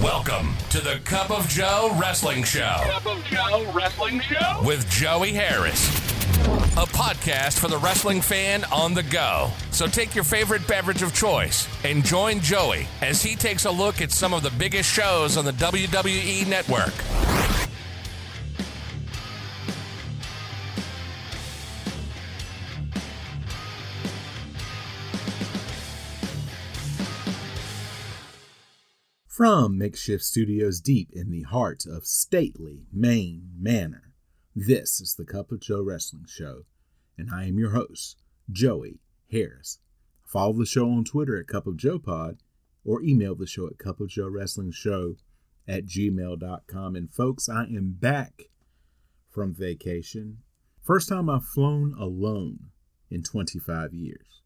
Welcome to the Cup of Joe Wrestling Show. Cup of Joe Wrestling Show? With Joey Harris. A podcast for the wrestling fan on the go. So take your favorite beverage of choice and join Joey as he takes a look at some of the biggest shows on the WWE Network. From makeshift studios deep in the heart of stately Maine Manor, this is the Cup of Joe Wrestling Show, and I am your host, Joey Harris. Follow the show on Twitter at Cup of Joe Pod, or email the show at cupofjoewrestlingshow@gmail.com. And folks, I am back from vacation. First time I've flown alone in 25 years.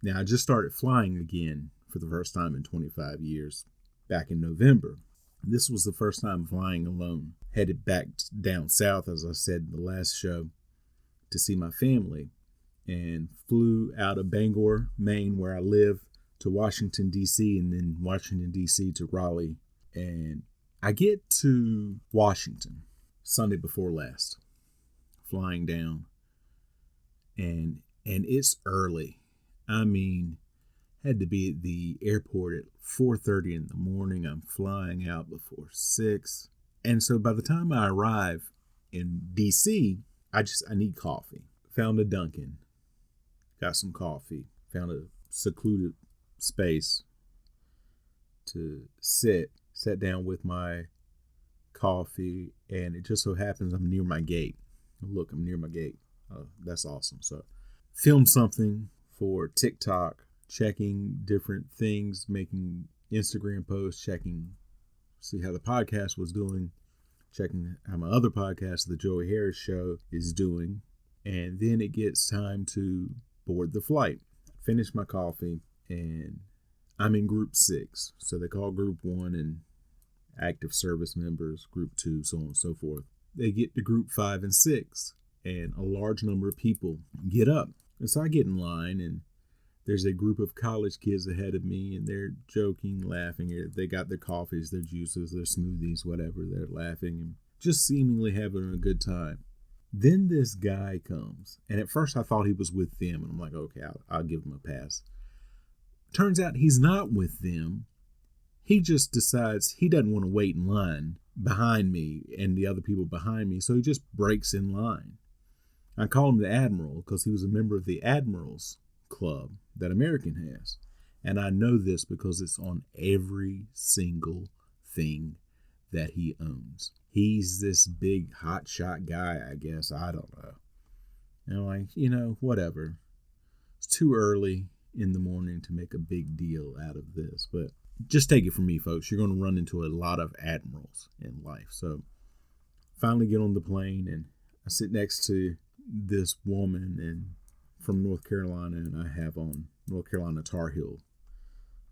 Now, I just started flying again for the first time in 25 years back in November. This was the first time flying alone. Headed back down south, as I said in the last show, to see my family, and flew out of Bangor, Maine, where I live, to Washington, D.C., and then Washington, D.C. to Raleigh. And I get to Washington Sunday before last, flying down, and it's early. I mean, had to be at the airport at 4:30 in the morning. I'm flying out before 6. And so by the time I arrive in D.C., I need coffee. Found a Dunkin', got some coffee, found a secluded space to sat down with my coffee, and it just so happens I'm near my gate. Look, I'm near my gate. That's awesome. So filmed something for TikTok, checking different things, making Instagram posts, see how the podcast was doing, checking how my other podcast, The Joey Harris Show, is doing. And then it gets time to board the flight. Finish my coffee, and I'm in group 6. So they call group 1 and active service members, group 2, so on and so forth. They get to group 5 and 6, and a large number of people get up. And so I get in line, and there's a group of college kids ahead of me, and they're joking, laughing. They got their coffees, their juices, their smoothies, whatever. They're laughing and just seemingly having a good time. Then this guy comes, and at first I thought he was with them, and I'm like, okay, I'll give him a pass. Turns out he's not with them. He just decides he doesn't want to wait in line behind me and the other people behind me, so he just breaks in line. I call him the Admiral because he was a member of the Admiral's Club that American has, and I know this because it's on every single thing that he owns. He's this big hotshot guy, I guess. I don't know. And I'm like, whatever. It's too early in the morning to make a big deal out of this, but just take it from me, folks. You're going to run into a lot of admirals in life. So finally get on the plane, and I sit next to this woman and from North Carolina, and I have on North Carolina Tar Heel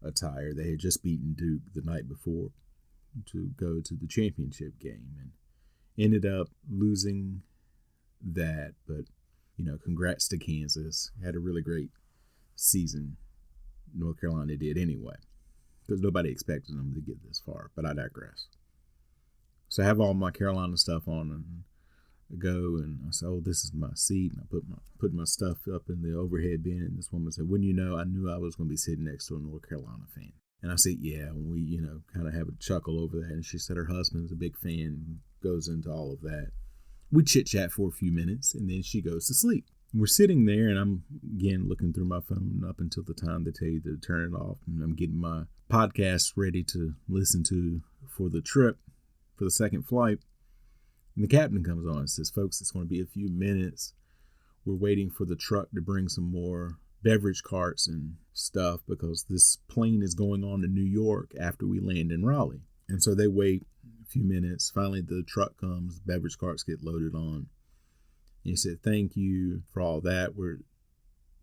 attire. They had just beaten Duke the night before to go to the championship game, and ended up losing that. But, congrats to Kansas. Had a really great season. North Carolina did anyway, because nobody expected them to get this far, but I digress. So I have all my Carolina stuff on, and go, and I said, this is my seat, and I put my stuff up in the overhead bin, and this woman said, wouldn't you know, I knew I was going to be sitting next to a North Carolina fan. And I said, yeah, and we, kind of have a chuckle over that, and she said her husband's a big fan, goes into all of that. We chit-chat for a few minutes, and then she goes to sleep. We're sitting there, and I'm, again, looking through my phone up until the time they tell you to turn it off, and I'm getting my podcast ready to listen to for the trip, for the second flight. And the captain comes on and says, folks, it's going to be a few minutes. We're waiting for the truck to bring some more beverage carts and stuff because this plane is going on to New York after we land in Raleigh. And so they wait a few minutes. Finally, the truck comes, beverage carts get loaded on. And he said, thank you for all that. We'll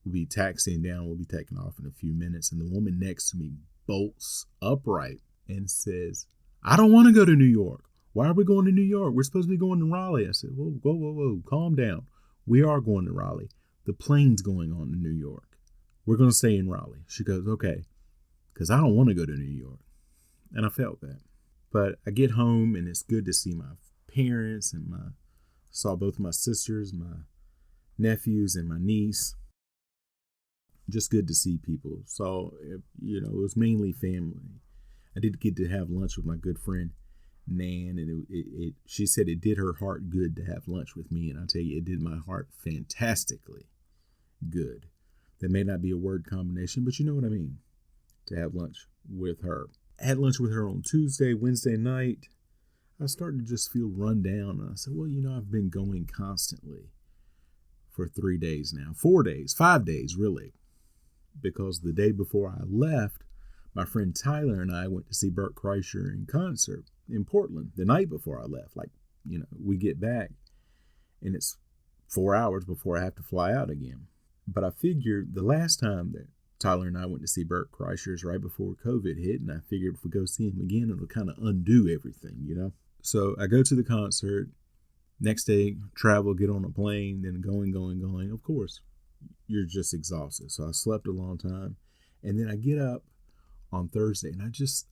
be taxiing down. We'll be taking off in a few minutes. And the woman next to me bolts upright and says, I don't want to go to New York. Why are we going to New York? We're supposed to be going to Raleigh. I said, whoa, calm down. We are going to Raleigh. The plane's going on to New York. We're going to stay in Raleigh. She goes, okay, because I don't want to go to New York. And I felt that. But I get home and it's good to see my parents and saw both my sisters, my nephews and my niece. Just good to see people. So, you know, it was mainly family. I did get to have lunch with my good friend Nan, and she said it did her heart good to have lunch with me, and I tell you, it did my heart fantastically good. That may not be a word combination, but you know what I mean, to have lunch with her. I had lunch with her on Tuesday, Wednesday night. I started to just feel run down, and I said, well, you know, I've been going constantly for 3 days now, 4 days, 5 days really, because the day before I left, my friend Tyler and I went to see Bert Kreischer in concert in Portland the night before I left. Like, you know, we get back and it's 4 hours before I have to fly out again. But I figured the last time that Tyler and I went to see Bert Kreischer is right before COVID hit, and I figured if we go see him again, it'll kind of undo everything, you know? So I go to the concert, next day, travel, get on a plane, then going. Of course, you're just exhausted. So I slept a long time, and then I get up on Thursday, and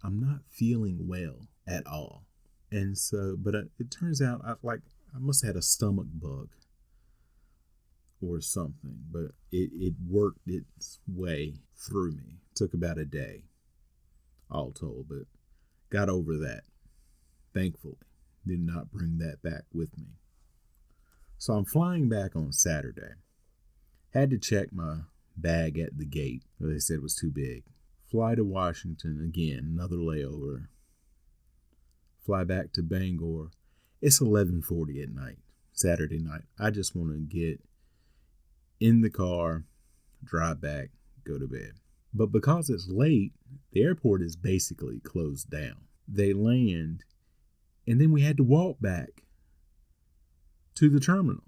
I'm not feeling well at all. And so, but it turns out I must have had a stomach bug or something, but it worked its way through me. Took about a day, all told, but got over that. Thankfully, did not bring that back with me. So I'm flying back on Saturday. Had to check my bag at the gate. They said it was too big. Fly to Washington again, another layover. Fly back to Bangor. It's 11:40 at night, Saturday night. I just want to get in the car, drive back, go to bed. But because it's late, the airport is basically closed down. They land, and then we had to walk back to the terminal.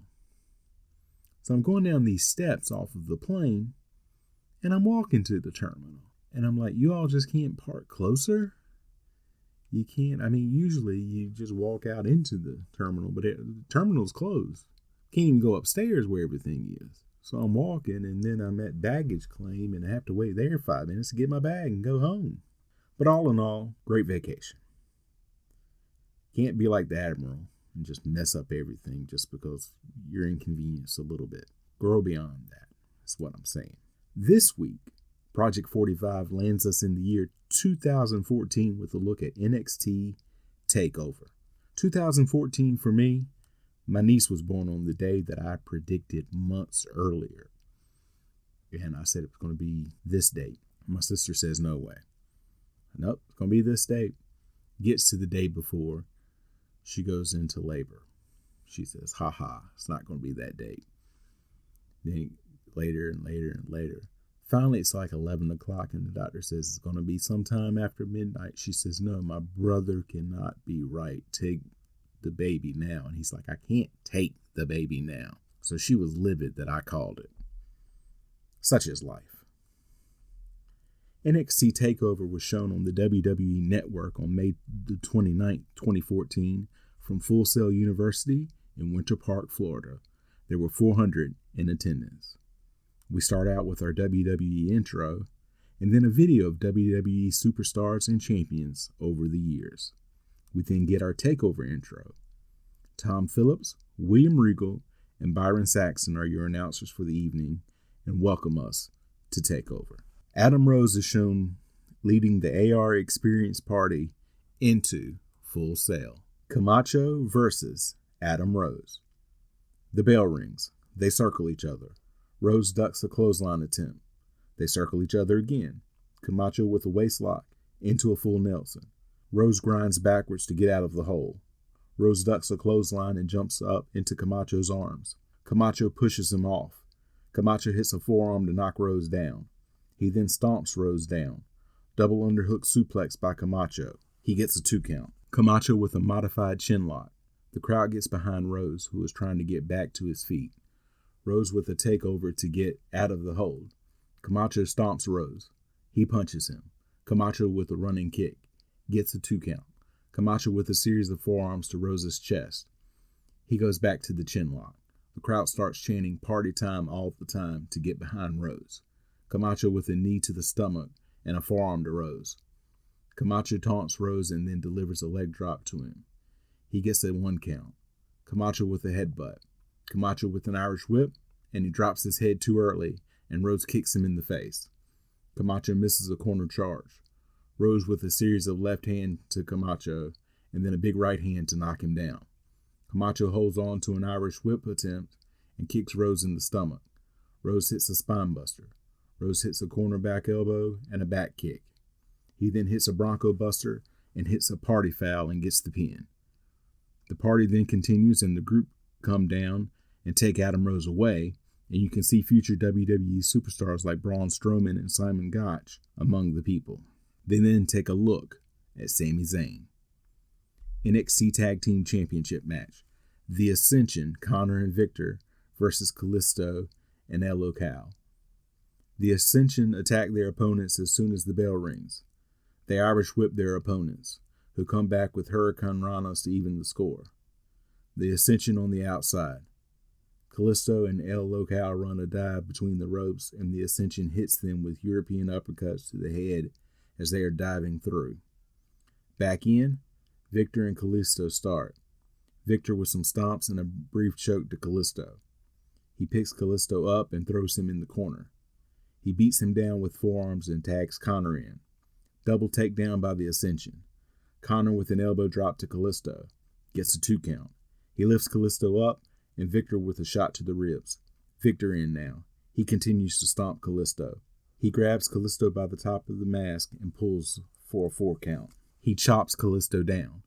So I'm going down these steps off of the plane, and I'm walking to the terminal. And I'm like, you all just can't park closer? You can't. I mean, usually you just walk out into the terminal, but the terminal's closed. Can't even go upstairs where everything is. So I'm walking, and then I'm at baggage claim, and I have to wait there 5 minutes to get my bag and go home. But all in all, great vacation. Can't be like the Admiral and just mess up everything just because you're inconvenienced a little bit. Grow beyond that. That's what I'm saying. This week, Project 45 lands us in the year 2014 with a look at NXT Takeover. 2014 for me, my niece was born on the day that I predicted months earlier. And I said it was going to be this date. My sister says, no way. Nope, it's going to be this date. Gets to the day before, she goes into labor. She says, it's not going to be that date. Then later and later. Finally, it's like 11 o'clock, and the doctor says it's going to be sometime after midnight. She says, no, my brother cannot be right. Take the baby now. And he's like, I can't take the baby now. So she was livid that I called it. Such is life. NXT Takeover was shown on the WWE Network on May the 29th, 2014 from Full Sail University in Winter Park, Florida. There were 400 in attendance. We start out with our WWE intro, and then a video of WWE superstars and champions over the years. We then get our takeover intro. Tom Phillips, William Regal, and Byron Saxton are your announcers for the evening and welcome us to Takeover. Adam Rose is shown leading the AR Experience Party into Full Sail. Camacho versus Adam Rose. The bell rings. They circle each other. Rose ducks a clothesline attempt. They circle each other again. Camacho with a waistlock into a full Nelson. Rose grinds backwards to get out of the hole. Rose ducks a clothesline and jumps up into Camacho's arms. Camacho pushes him off. Camacho hits a forearm to knock Rose down. He then stomps Rose down. Double underhook suplex by Camacho. He gets a 2 count. Camacho with a modified chin lock. The crowd gets behind Rose, who is trying to get back to his feet. Rose with a takeover to get out of the hold. Camacho stomps Rose. He punches him. Camacho with a running kick. Gets a 2 count. Camacho with a series of forearms to Rose's chest. He goes back to the chin lock. The crowd starts chanting party time all the time to get behind Rose. Camacho with a knee to the stomach and a forearm to Rose. Camacho taunts Rose and then delivers a leg drop to him. He gets a 1 count. Camacho with a headbutt. Camacho with an Irish whip, and he drops his head too early, and Rose kicks him in the face. Camacho misses a corner charge. Rose with a series of left hand to Camacho, and then a big right hand to knock him down. Camacho holds on to an Irish whip attempt and kicks Rose in the stomach. Rose hits a spine buster. Rose hits a corner back elbow and a back kick. He then hits a Bronco buster and hits a party foul and gets the pin. The party then continues and the group come down and take Adam Rose away, and you can see future WWE superstars like Braun Strowman and Simon Gotch among the people. They then take a look at Sami Zayn. NXT Tag Team Championship match. The Ascension, Connor and Victor versus Kalisto and El Local. The Ascension attack their opponents as soon as the bell rings. They Irish whip their opponents, who come back with Hurricane Ranas to even the score. The Ascension on the outside. Kalisto and El Local run a dive between the ropes, and the Ascension hits them with European uppercuts to the head as they are diving through. Back in, Victor and Kalisto start. Victor with some stomps and a brief choke to Kalisto. He picks Kalisto up and throws him in the corner. He beats him down with forearms and tags Connor in. Double takedown by the Ascension. Connor with an elbow drop to Kalisto. Gets a 2 count. He lifts Kalisto up, and Victor with a shot to the ribs. Victor in now. He continues to stomp Kalisto. He grabs Kalisto by the top of the mask and pulls for a 4 count. He chops Kalisto down.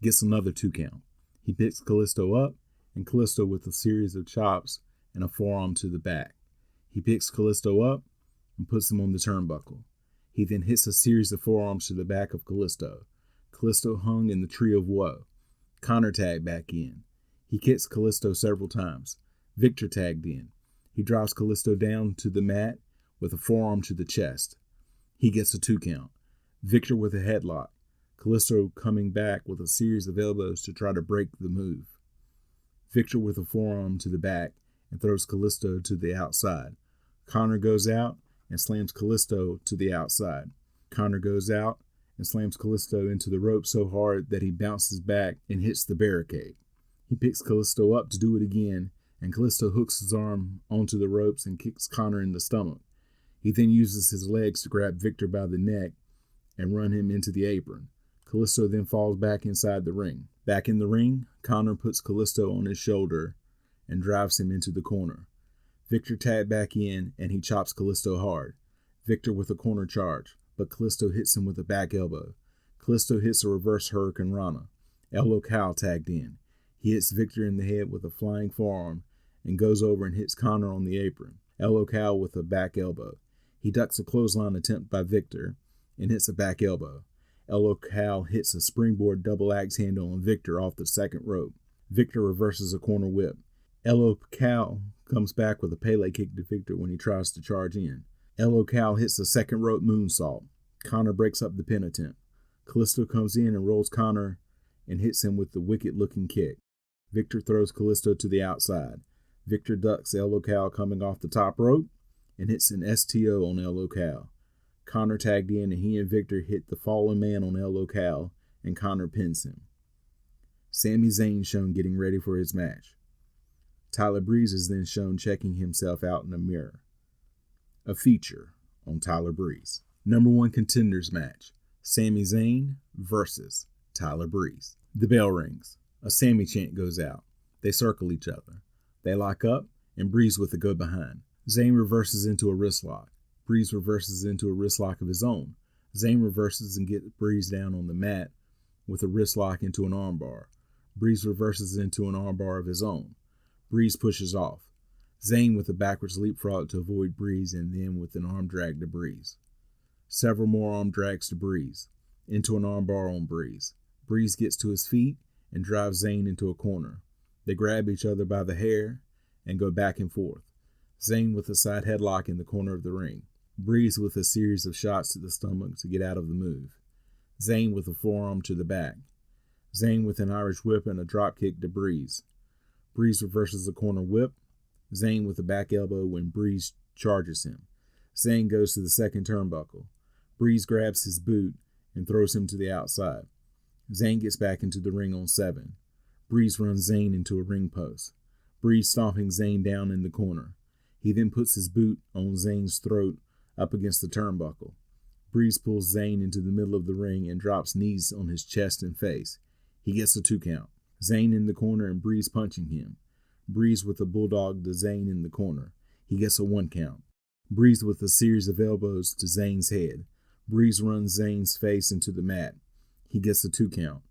Gets another 2 count. He picks Kalisto up, and Kalisto with a series of chops and a forearm to the back. He picks Kalisto up and puts him on the turnbuckle. He then hits a series of forearms to the back of Kalisto. Kalisto hung in the tree of woe. Connor tagged back in. He kicks Kalisto several times. Victor tagged in. He drops Kalisto down to the mat with a forearm to the chest. He gets a 2 count. Victor with a headlock. Kalisto coming back with a series of elbows to try to break the move. Victor with a forearm to the back and throws Kalisto to the outside. Connor goes out and slams Kalisto to the outside. Connor goes out and slams Kalisto into the rope so hard that he bounces back and hits the barricade. He picks Kalisto up to do it again, and Kalisto hooks his arm onto the ropes and kicks Connor in the stomach. He then uses his legs to grab Victor by the neck and run him into the apron. Kalisto then falls back inside the ring. Back in the ring, Connor puts Kalisto on his shoulder and drives him into the corner. Victor tagged back in, and he chops Kalisto hard. Victor with a corner charge, but Kalisto hits him with a back elbow. Kalisto hits a reverse Hurricane Rana. El Local tagged in. He hits Victor in the head with a flying forearm and goes over and hits Connor on the apron. El Local with a back elbow. He ducks a clothesline attempt by Victor and hits a back elbow. El Local hits a springboard double axe handle on Victor off the second rope. Victor reverses a corner whip. El Local comes back with a Pele kick to Victor when he tries to charge in. El Local hits a second rope moonsault. Connor breaks up the pin attempt. Kalisto comes in and rolls Connor and hits him with the wicked-looking kick. Victor throws Kalisto to the outside. Victor ducks El Local coming off the top rope and hits an STO on El Local. Connor tagged in, and he and Victor hit the fallen man on El Local, and Connor pins him. Sami Zayn shown getting ready for his match. Tyler Breeze is then shown checking himself out in a mirror. A feature on Tyler Breeze. Number 1 contenders match. Sami Zayn versus Tyler Breeze. The bell rings. A Sami chant goes out. They circle each other. They lock up, and Breeze with a go behind. Zayn reverses into a wrist lock. Breeze reverses into a wrist lock of his own. Zayn reverses and gets Breeze down on the mat with a wrist lock into an armbar. Breeze reverses into an armbar of his own. Breeze pushes off. Zayn with a backwards leapfrog to avoid Breeze, and then with an arm drag to Breeze. Several more arm drags to Breeze. Into an armbar on Breeze. Breeze gets to his feet and drives Zayn into a corner. They grab each other by the hair and go back and forth. Zayn with a side headlock in the corner of the ring. Breeze with a series of shots to the stomach to get out of the move. Zayn with a forearm to the back. Zayn with an Irish whip and a drop kick to Breeze. Breeze reverses a corner whip. Zayn with a back elbow when Breeze charges him. Zayn goes to the second turnbuckle. Breeze grabs his boot and throws him to the outside. Zayn gets back into the ring on 7. Breeze runs Zayn into a ring post. Breeze stomping Zayn down in the corner. He then puts his boot on Zayn's throat up against the turnbuckle. Breeze pulls Zayn into the middle of the ring and drops knees on his chest and face. He gets a 2 count. Zayn in the corner and Breeze punching him. Breeze with a bulldog to Zayn in the corner. He gets a 1 count. Breeze with a series of elbows to Zayn's head. Breeze runs Zayn's face into the mat. He gets a 2 count.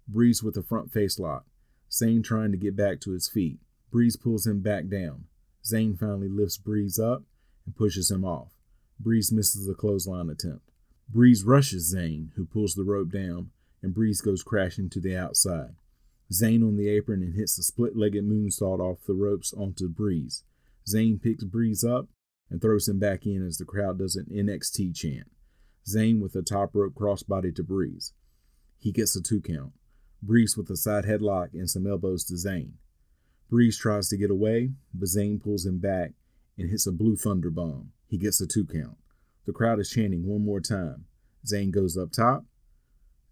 Breeze with a front face lock. Zayn trying to get back to his feet. Breeze pulls him back down. Zayn finally lifts Breeze up and pushes him off. Breeze misses a clothesline attempt. Breeze rushes Zayn, who pulls the rope down, and Breeze goes crashing to the outside. Zayn on the apron and hits a split-legged moonsault off the ropes onto Breeze. Zayn picks Breeze up and throws him back in as the crowd does an NXT chant. Zayn with a top rope crossbody to Breeze. He gets a 2 count. Breeze with a side headlock and some elbows to Zayn. Breeze tries to get away, but Zayn pulls him back and hits a blue thunder bomb. He gets a 2 count. The crowd is chanting one more time. Zayn goes up top.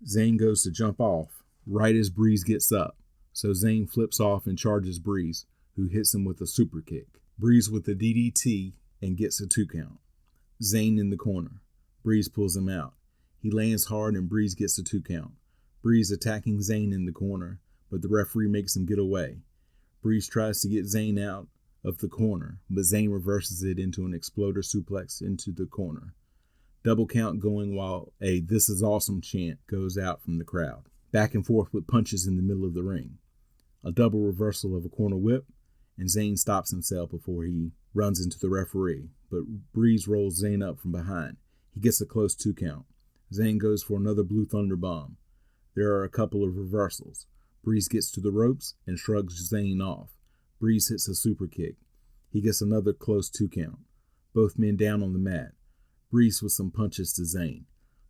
Zayn goes to jump off right as Breeze gets up. So Zayn flips off and charges Breeze, who hits him with a super kick. Breeze with the DDT and gets a 2 count. Zayn in the corner. Breeze pulls him out. He lands hard and Breeze gets a 2 count. Breeze attacking Zayn in the corner, but the referee makes him get away. Breeze tries to get Zayn out of the corner, but Zayn reverses it into an exploder suplex into the corner. Double count going while a "This is awesome" chant goes out from the crowd. Back and forth with punches in the middle of the ring. A double reversal of a corner whip, and Zayn stops himself before he runs into the referee, but Breeze rolls Zayn up from behind. He gets a close 2 count. Zayn goes for another blue thunder bomb. There are a couple of reversals. Breeze gets to the ropes and shrugs Zayn off. Breeze hits a super kick. He gets another close 2 count. Both men down on the mat. Breeze with some punches to Zayn.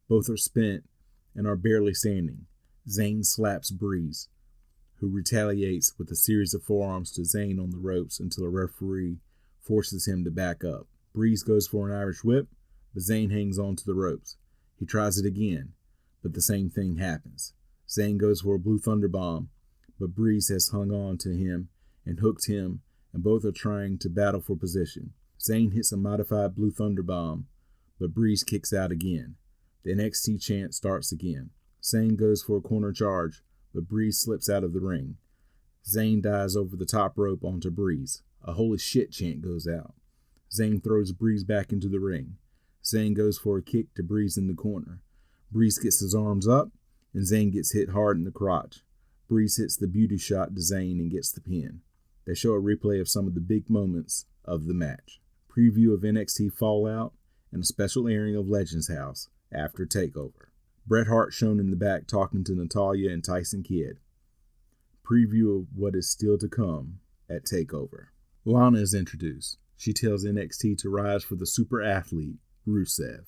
Both are spent and are barely standing. Zayn slaps Breeze, who retaliates with a series of forearms to Zayn on the ropes until a referee forces him to back up. Breeze goes for an Irish whip, but Zayn hangs on to the ropes. He tries it again, but the same thing happens. Zayn goes for a blue thunder bomb, but Breeze has hung on to him and hooked him, and both are trying to battle for position. Zayn hits a modified blue thunder bomb, but Breeze kicks out again. The NXT chant starts again. Zayn goes for a corner charge, but Breeze slips out of the ring. Zayn dives over the top rope onto Breeze. A holy shit chant goes out. Zayn throws Breeze back into the ring. Zayn goes for a kick to Breeze in the corner. Breeze gets his arms up, and Zayn gets hit hard in the crotch. Breeze hits the beauty shot to Zayn and gets the pin. They show a replay of some of the big moments of the match. Preview of NXT Fallout and a special airing of Legends House after Takeover. Bret Hart shown in the back talking to Natalya and Tyson Kidd. Preview of what is still to come at Takeover. Lana is introduced. She tells NXT to rise for the super athlete, Rusev.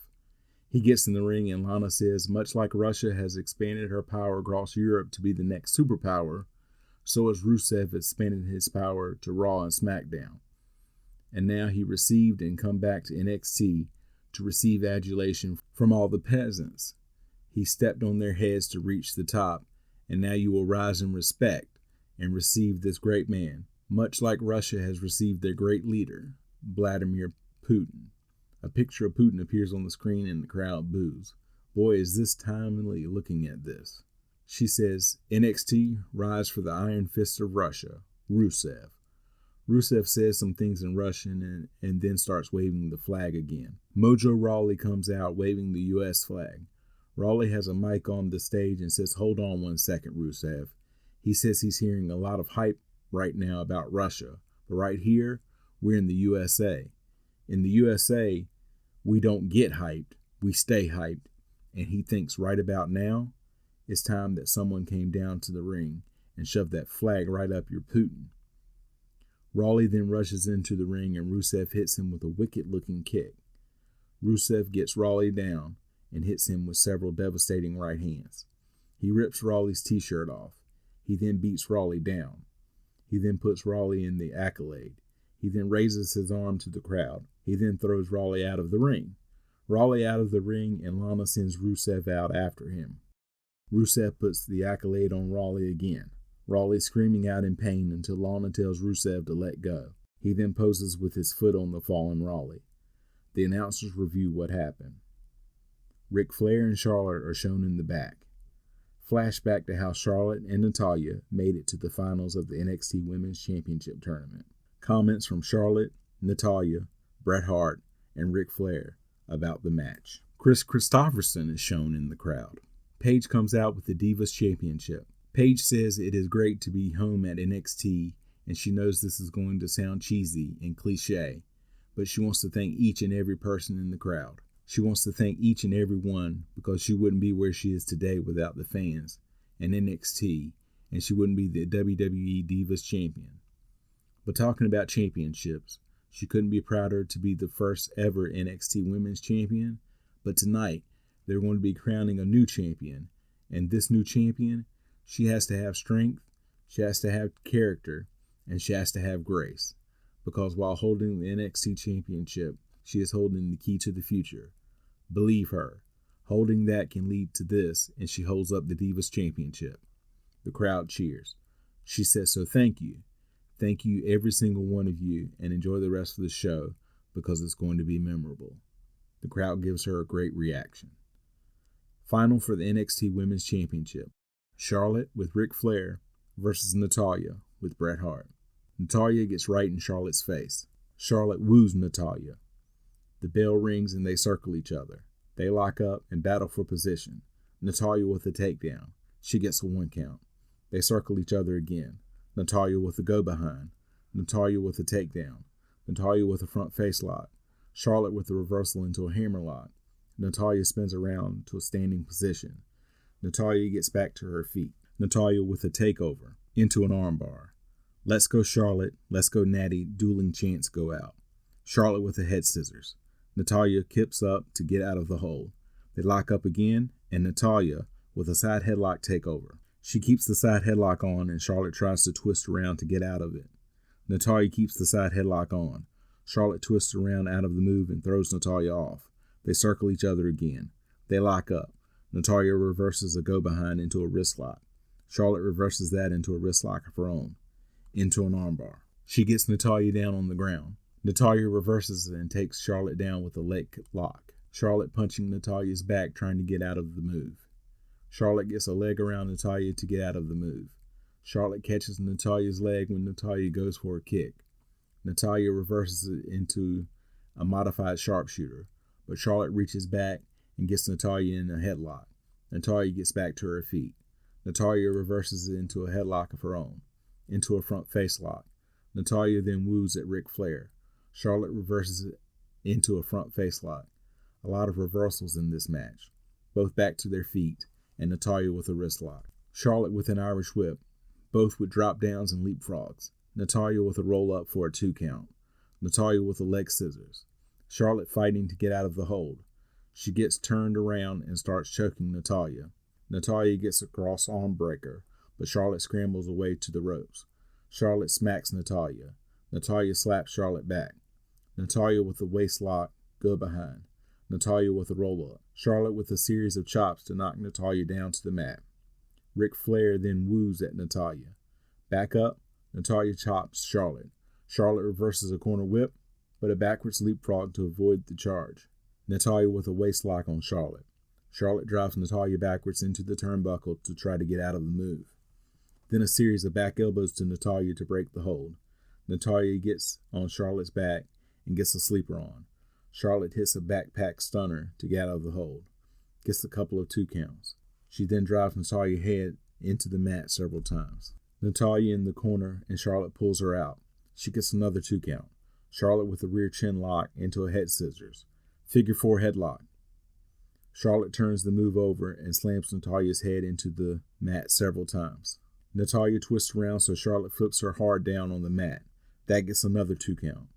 He gets in the ring and Lana says, much like Russia has expanded her power across Europe to be the next superpower, so has Rusev expanded his power to Raw and SmackDown. And now he received and come back to NXT to receive adulation from all the peasants. He stepped on their heads to reach the top, and now you will rise in respect and receive this great man, much like Russia has received their great leader, Vladimir Putin. A picture of Putin appears on the screen and the crowd boos. Boy, is this timely looking at this. She says, NXT, rise for the Iron Fist of Russia, Rusev. Rusev says some things in Russian and then starts waving the flag again. Mojo Rawley comes out waving the U.S. flag. Rawley has a mic on the stage and says, hold on 1 second, Rusev. He says he's hearing a lot of hype right now about Russia, but right here, we're in the USA. In the USA, we don't get hyped, we stay hyped, and he thinks right about now, it's time that someone came down to the ring and shoved that flag right up your Putin. Rawley then rushes into the ring and Rusev hits him with a wicked-looking kick. Rusev gets Rawley down and hits him with several devastating right hands. He rips Rawley's t-shirt off. He then beats Rawley down. He then puts Rawley in the accolade. He then raises his arm to the crowd. He then throws Rawley out of the ring. Raleigh out of the ring, and Lana sends Rusev out after him. Rusev puts the accolade on Raleigh again. Raleigh screaming out in pain until Lana tells Rusev to let go. He then poses with his foot on the fallen Raleigh. The announcers review what happened. Ric Flair and Charlotte are shown in the back. Flashback to how Charlotte and Natalya made it to the finals of the NXT Women's Championship tournament. Comments from Charlotte, Natalya, Bret Hart, and Ric Flair about the match. Kris Kristofferson is shown in the crowd. Paige comes out with the Divas Championship. Paige says it is great to be home at NXT, and she knows this is going to sound cheesy and cliche, but she wants to thank each and every person in the crowd. She wants to thank each and every one because she wouldn't be where she is today without the fans and NXT, and she wouldn't be the WWE Divas Champion. But talking about championships, she couldn't be prouder to be the first ever NXT Women's Champion, but tonight they're going to be crowning a new champion, and this new champion, she has to have strength, she has to have character, and she has to have grace, because while holding the NXT Championship, she is holding the key to the future. Believe her, holding that can lead to this, and she holds up the Divas Championship. The crowd cheers. She says, so thank you. Thank you, every single one of you, and enjoy the rest of the show because it's going to be memorable. The crowd gives her a great reaction. Final for the NXT Women's Championship. Charlotte with Ric Flair versus Natalya with Bret Hart. Natalya gets right in Charlotte's face. Charlotte woos Natalya. The bell rings and they circle each other. They lock up and battle for position. Natalya with a takedown. She gets a 1 count. They circle each other again. Natalya with a go behind. Natalya with a takedown. Natalya with a front face lock. Charlotte with a reversal into a hammerlock. Natalya spins around to a standing position. Natalya gets back to her feet. Natalya with a takeover into an armbar. Let's go Charlotte, let's go Natty, dueling chants go out. Charlotte with a head scissors. Natalya kips up to get out of the hole. They lock up again, and Natalya with a side headlock takeover. She keeps the side headlock on, and Charlotte tries to twist around to get out of it. Natalya keeps the side headlock on. Charlotte twists around out of the move and throws Natalya off. They circle each other again. They lock up. Natalya reverses a go-behind into a wrist lock. Charlotte reverses that into a wrist lock of her own. Into an armbar. She gets Natalya down on the ground. Natalya reverses it and takes Charlotte down with a leg lock. Charlotte punching Natalya's back trying to get out of the move. Charlotte gets a leg around Natalya to get out of the move. Charlotte catches Natalya's leg when Natalya goes for a kick. Natalya reverses it into a modified sharpshooter, but Charlotte reaches back and gets Natalya in a headlock. Natalya gets back to her feet. Natalya reverses it into a headlock of her own, into a front face lock. Natalya then woos at Ric Flair. Charlotte reverses it into a front face lock. A lot of reversals in this match. Both back to their feet, and Natalya with a wrist lock. Charlotte with an Irish whip, both with drop downs and leapfrogs. Natalya with a roll up for a 2 count. Natalya with a leg scissors. Charlotte fighting to get out of the hold. She gets turned around and starts choking Natalya. Natalya gets a cross arm breaker, but Charlotte scrambles away to the ropes. Charlotte smacks Natalya. Natalya slaps Charlotte back. Natalya with a waist lock, go behind. Natalya with a roll up. Charlotte with a series of chops to knock Natalya down to the mat. Ric Flair then woos at Natalya. Back up, Natalya chops Charlotte. Charlotte reverses a corner whip, but a backwards leapfrog to avoid the charge. Natalya with a waist lock on Charlotte. Charlotte drives Natalya backwards into the turnbuckle to try to get out of the move. Then a series of back elbows to Natalya to break the hold. Natalya gets on Charlotte's back and gets a sleeper on. Charlotte hits a backpack stunner to get out of the hold. Gets a couple of 2 counts. She then drives Natalya's head into the mat several times. Natalya in the corner and Charlotte pulls her out. She gets another 2 count. Charlotte with a rear chin lock into a head scissors. Figure 4 headlock. Charlotte turns the move over and slams Natalya's head into the mat several times. Natalya twists around so Charlotte flips her hard down on the mat. That gets another 2 count.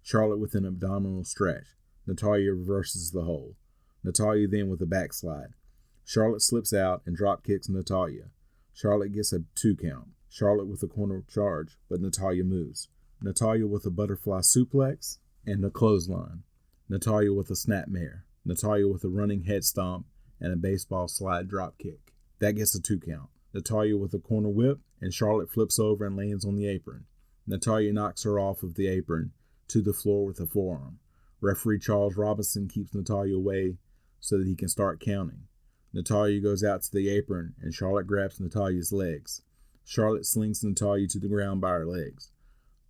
Charlotte with an abdominal stretch. Natalya reverses the hold. Natalya then with a backslide. Charlotte slips out and drop kicks Natalya. Charlotte gets a 2 count. Charlotte with a corner charge, but Natalya moves. Natalya with a butterfly suplex and a clothesline. Natalya with a snapmare. Natalya with a running head stomp and a baseball slide drop kick. That gets a 2 count. Natalya with a corner whip, and Charlotte flips over and lands on the apron. Natalya knocks her off of the apron to the floor with a forearm. Referee Charles Robinson keeps Natalya away so that he can start counting. Natalya goes out to the apron, and Charlotte grabs Natalya's legs. Charlotte slings Natalya to the ground by her legs.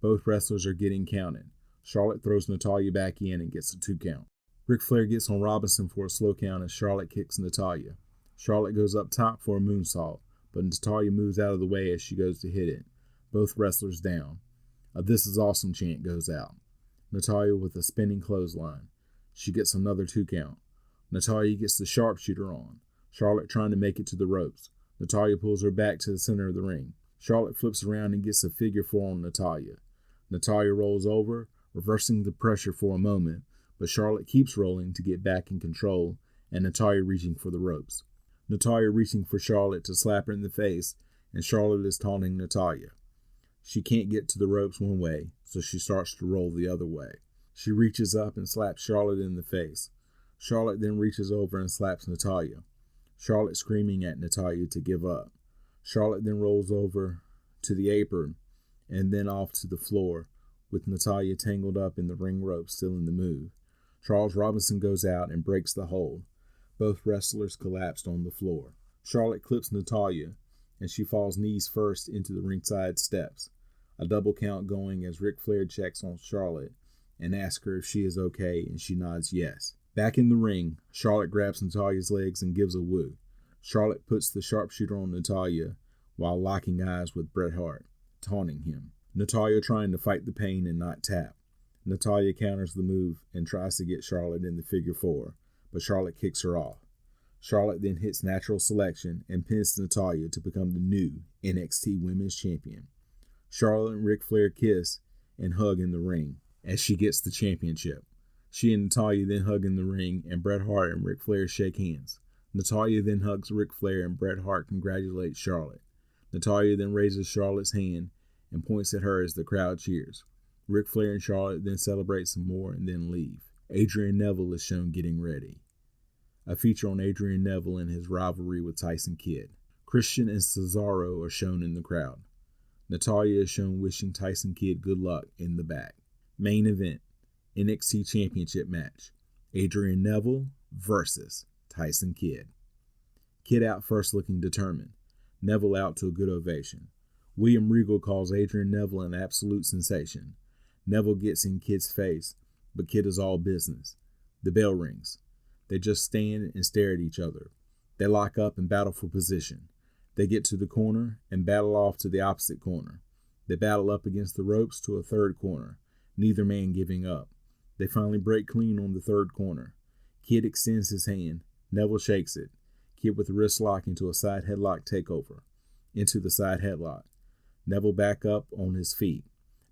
Both wrestlers are getting counted. Charlotte throws Natalya back in and gets a 2 count. Ric Flair gets on Robinson for a slow count as Charlotte kicks Natalya. Charlotte goes up top for a moonsault, but Natalya moves out of the way as she goes to hit it. Both wrestlers down. A "This is awesome" chant goes out. Natalya with a spinning clothesline. She gets another 2 count. Natalya gets the sharpshooter on. Charlotte trying to make it to the ropes. Natalya pulls her back to the center of the ring. Charlotte flips around and gets a figure 4 on Natalya. Natalya rolls over, reversing the pressure for a moment, but Charlotte keeps rolling to get back in control, and Natalya reaching for the ropes. Natalya reaching for Charlotte to slap her in the face, and Charlotte is taunting Natalya. She can't get to the ropes one way, so she starts to roll the other way. She reaches up and slaps Charlotte in the face. Charlotte then reaches over and slaps Natalya. Charlotte screaming at Natalya to give up. Charlotte then rolls over to the apron and then off to the floor, with Natalya tangled up in the ring rope still in the move. Charles Robinson goes out and breaks the hold. Both wrestlers collapsed on the floor. Charlotte clips Natalya, and she falls knees first into the ringside steps. A double count going as Ric Flair checks on Charlotte and asks her if she is okay, and she nods yes. Back in the ring, Charlotte grabs Natalya's legs and gives a woo. Charlotte puts the sharpshooter on Natalya while locking eyes with Bret Hart, taunting him. Natalya trying to fight the pain and not tap. Natalya counters the move and tries to get Charlotte in the figure 4, but Charlotte kicks her off. Charlotte then hits natural selection and pins Natalya to become the new NXT Women's Champion. Charlotte and Ric Flair kiss and hug in the ring as she gets the championship. She and Natalya then hug in the ring, and Bret Hart and Ric Flair shake hands. Natalya then hugs Ric Flair, and Bret Hart congratulates Charlotte. Natalya then raises Charlotte's hand and points at her as the crowd cheers. Ric Flair and Charlotte then celebrate some more and then leave. Adrian Neville is shown getting ready. A feature on Adrian Neville and his rivalry with Tyson Kidd. Christian and Cesaro are shown in the crowd. Natalya is shown wishing Tyson Kidd good luck in the back. Main event, NXT Championship match. Adrian Neville versus Tyson Kidd. Kidd out first looking determined. Neville out to a good ovation. William Regal calls Adrian Neville an absolute sensation. Neville gets in Kidd's face, but Kidd is all business. The bell rings. They just stand and stare at each other. They lock up and battle for position. They get to the corner and battle off to the opposite corner. They battle up against the ropes to a third corner, neither man giving up. They finally break clean on the third corner. Kidd extends his hand. Neville shakes it. Kidd with a wrist lock into a side headlock takeover. Into the side headlock. Neville back up on his feet.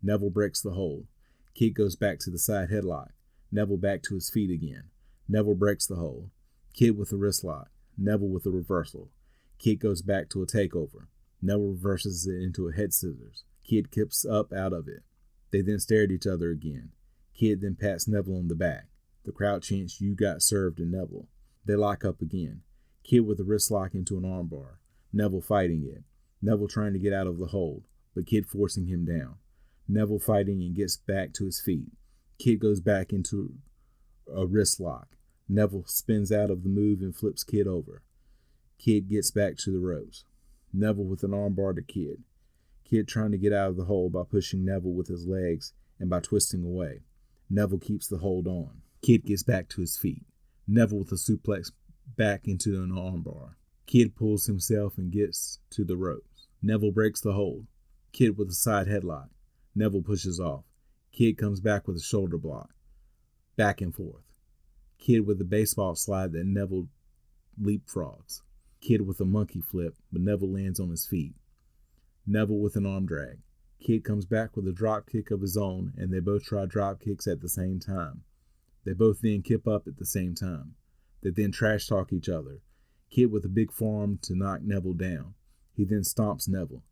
Neville breaks the hold. Kidd goes back to the side headlock. Neville back to his feet again. Neville breaks the hold. Kidd with a wrist lock. Neville with a reversal. Kidd goes back to a takeover. Neville reverses it into a head scissors. Kidd kips up out of it. They then stare at each other again. Kidd then pats Neville on the back. The crowd chants, "You got served," in Neville. They lock up again. Kidd with a wrist lock into an armbar. Neville fighting it. Neville trying to get out of the hold, but Kidd forcing him down. Neville fighting and gets back to his feet. Kidd goes back into a wrist lock. Neville spins out of the move and flips Kidd over. Kidd gets back to the ropes. Neville with an armbar to Kidd. Kidd trying to get out of the hold by pushing Neville with his legs and by twisting away. Neville keeps the hold on. Kidd gets back to his feet. Neville with a suplex back into an armbar. Kidd pulls himself and gets to the ropes. Neville breaks the hold. Kidd with a side headlock. Neville pushes off. Kidd comes back with a shoulder block. Back and forth. Kidd with a baseball slide that Neville leapfrogs. Kidd with a monkey flip, but Neville lands on his feet. Neville with an arm drag. Kidd comes back with a drop kick of his own, and they both try drop kicks at the same time. They both then kip up at the same time. They then trash talk each other. Kidd with a big forearm to knock Neville down. He then stomps Neville.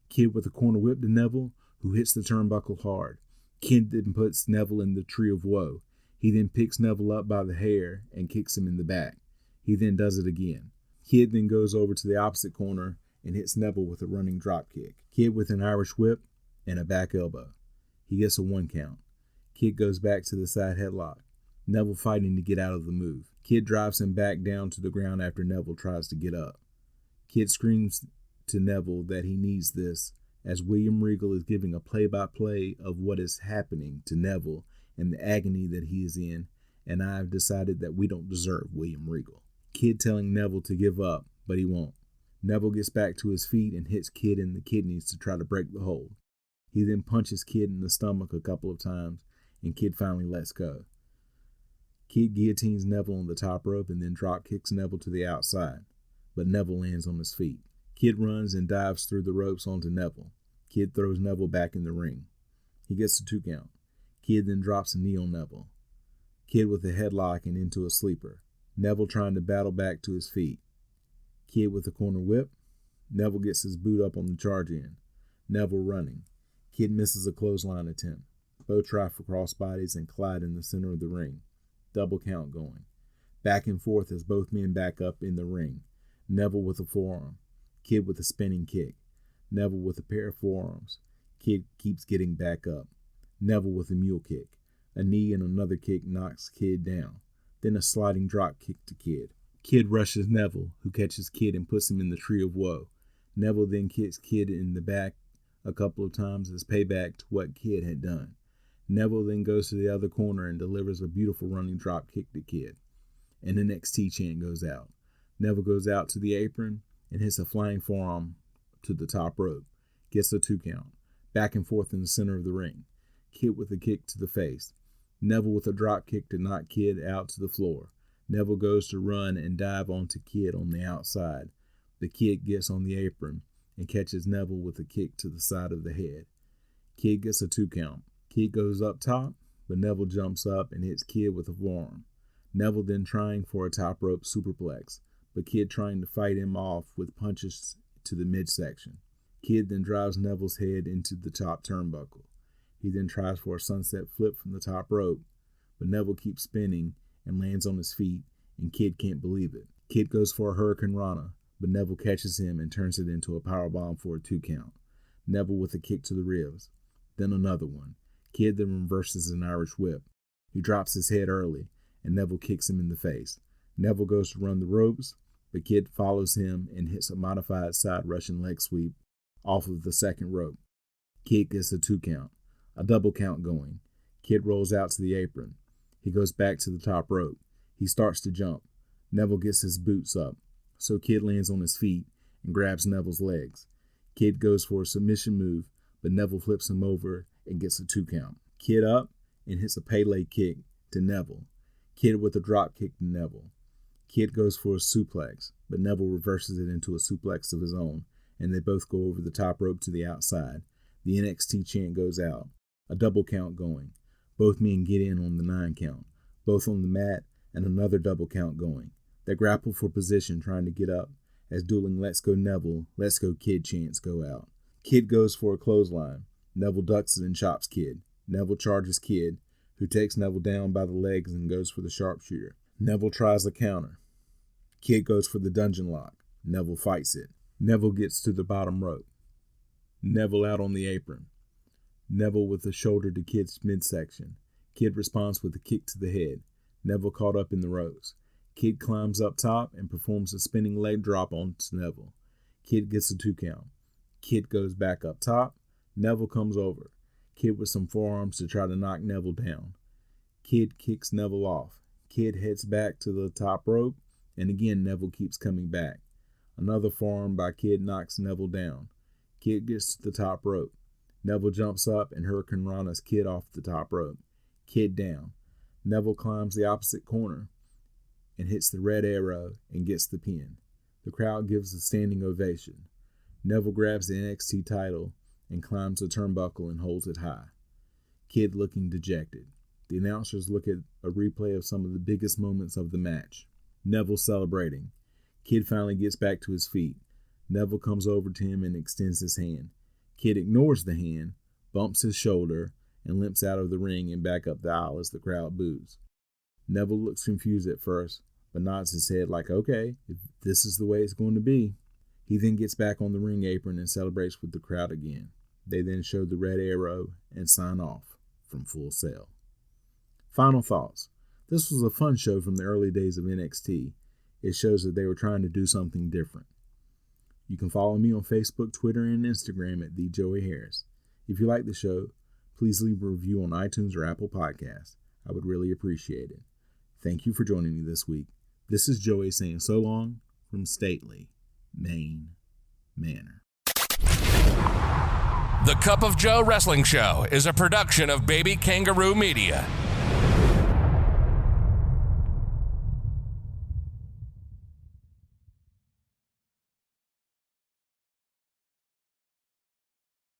Kidd with a corner whip to Neville, who hits the turnbuckle hard. Kidd then puts Neville in the tree of woe. He then picks Neville up by the hair and kicks him in the back. He then does it again. Kidd then goes over to the opposite corner and hits Neville with a running drop kick. Kidd with an Irish whip and a back elbow. He gets a 1 count. Kidd goes back to the side headlock. Neville fighting to get out of the move. Kidd drives him back down to the ground after Neville tries to get up. Kidd screams to Neville that he needs this, as William Regal is giving a play-by-play of what is happening to Neville and the agony that he is in, and I have decided that we don't deserve William Regal. Kidd telling Neville to give up, but he won't. Neville gets back to his feet and hits Kidd in the kidneys to try to break the hold. He then punches Kidd in the stomach a couple of times, and Kidd finally lets go. Kidd guillotines Neville on the top rope and then drop kicks Neville to the outside, but Neville lands on his feet. Kidd runs and dives through the ropes onto Neville. Kidd throws Neville back in the ring. He gets a 2 count. Kidd then drops a knee on Neville. Kidd with a headlock and into a sleeper. Neville trying to battle back to his feet. Kidd with a corner whip. Neville gets his boot up on the charge end. Neville running. Kidd misses a clothesline attempt. Both try for crossbodies and collide in the center of the ring. Double count going. Back and forth as both men back up in the ring. Neville with a forearm. Kidd with a spinning kick. Neville with a pair of forearms. Kidd keeps getting back up. Neville with a mule kick. A knee and another kick knocks Kidd down. Then a sliding drop kick to Kidd. Kidd rushes Neville, who catches Kidd and puts him in the Tree of Woe. Neville then kicks Kidd in the back a couple of times as payback to what Kidd had done. Neville then goes to the other corner and delivers a beautiful running drop kick to Kidd. An NXT chant goes out. Neville goes out to the apron and hits a flying forearm to the top rope. Gets a 2 count. Back and forth in the center of the ring. Kidd with a kick to the face. Neville with a drop kick to knock Kidd out to the floor. Neville goes to run and dive onto Kidd on the outside. The Kidd gets on the apron and catches Neville with a kick to the side of the head. Kidd gets a 2 count. Kidd goes up top, but Neville jumps up and hits Kidd with a forearm. Neville then trying for a top rope superplex, but Kidd trying to fight him off with punches to the midsection. Kidd then drives Neville's head into the top turnbuckle. He then tries for a sunset flip from the top rope, but Neville keeps spinning and lands on his feet, and Kidd can't believe it. Kidd goes for a Hurricane Rana, but Neville catches him and turns it into a powerbomb for a 2 count. Neville with a kick to the ribs. Then another one. Kidd then reverses an Irish whip. He drops his head early, and Neville kicks him in the face. Neville goes to run the ropes, but Kidd follows him and hits a modified side Russian leg sweep off of the second rope. Kidd gets a 2 count. A double count going. Kidd rolls out to the apron. He goes back to the top rope. He starts to jump. Neville gets his boots up, so Kidd lands on his feet and grabs Neville's legs. Kidd goes for a submission move, but Neville flips him over and gets a 2 count. Kidd up and hits a Pele kick to Neville. Kidd with a drop kick to Neville. Kidd goes for a suplex, but Neville reverses it into a suplex of his own, and they both go over the top rope to the outside. The NXT chant goes out. A double count going. Both men get in on the 9 count, both on the mat, and another double count going. They grapple for position trying to get up as dueling Let's Go Neville, Let's Go Kidd chants go out. Kidd goes for a clothesline. Neville ducks it and chops Kidd. Neville charges Kidd, who takes Neville down by the legs and goes for the sharpshooter. Neville tries a counter. Kidd goes for the dungeon lock. Neville fights it. Neville gets to the bottom rope. Neville out on the apron. Neville with a shoulder to Kidd's midsection. Kidd responds with a kick to the head. Neville caught up in the ropes. Kidd climbs up top and performs a spinning leg drop onto Neville. Kidd gets a 2 count. Kidd goes back up top. Neville comes over. Kidd with some forearms to try to knock Neville down. Kidd kicks Neville off. Kidd heads back to the top rope, and again Neville keeps coming back. Another forearm by Kidd knocks Neville down. Kidd gets to the top rope. Neville jumps up and Hurricane Rana's Kidd off the top rope. Kidd down. Neville climbs the opposite corner and hits the red arrow and gets the pin. The crowd gives a standing ovation. Neville grabs the NXT title and climbs the turnbuckle and holds it high. Kidd looking dejected. The announcers look at a replay of some of the biggest moments of the match. Neville celebrating. Kidd finally gets back to his feet. Neville comes over to him and extends his hand. Kidd ignores the hand, bumps his shoulder, and limps out of the ring and back up the aisle as the crowd boos. Neville looks confused at first, but nods his head like, okay, if this is the way it's going to be. He then gets back on the ring apron and celebrates with the crowd again. They then show the red arrow and sign off from Full Sail. Final thoughts. This was a fun show from the early days of NXT. It shows that they were trying to do something different. You can follow me on Facebook, Twitter, and Instagram at TheJoeyHarris. If you like the show, please leave a review on iTunes or Apple Podcasts. I would really appreciate it. Thank you for joining me this week. This is Joey saying so long from Stately, Maine Manor. The Cup of Joe Wrestling Show is a production of Baby Kangaroo Media.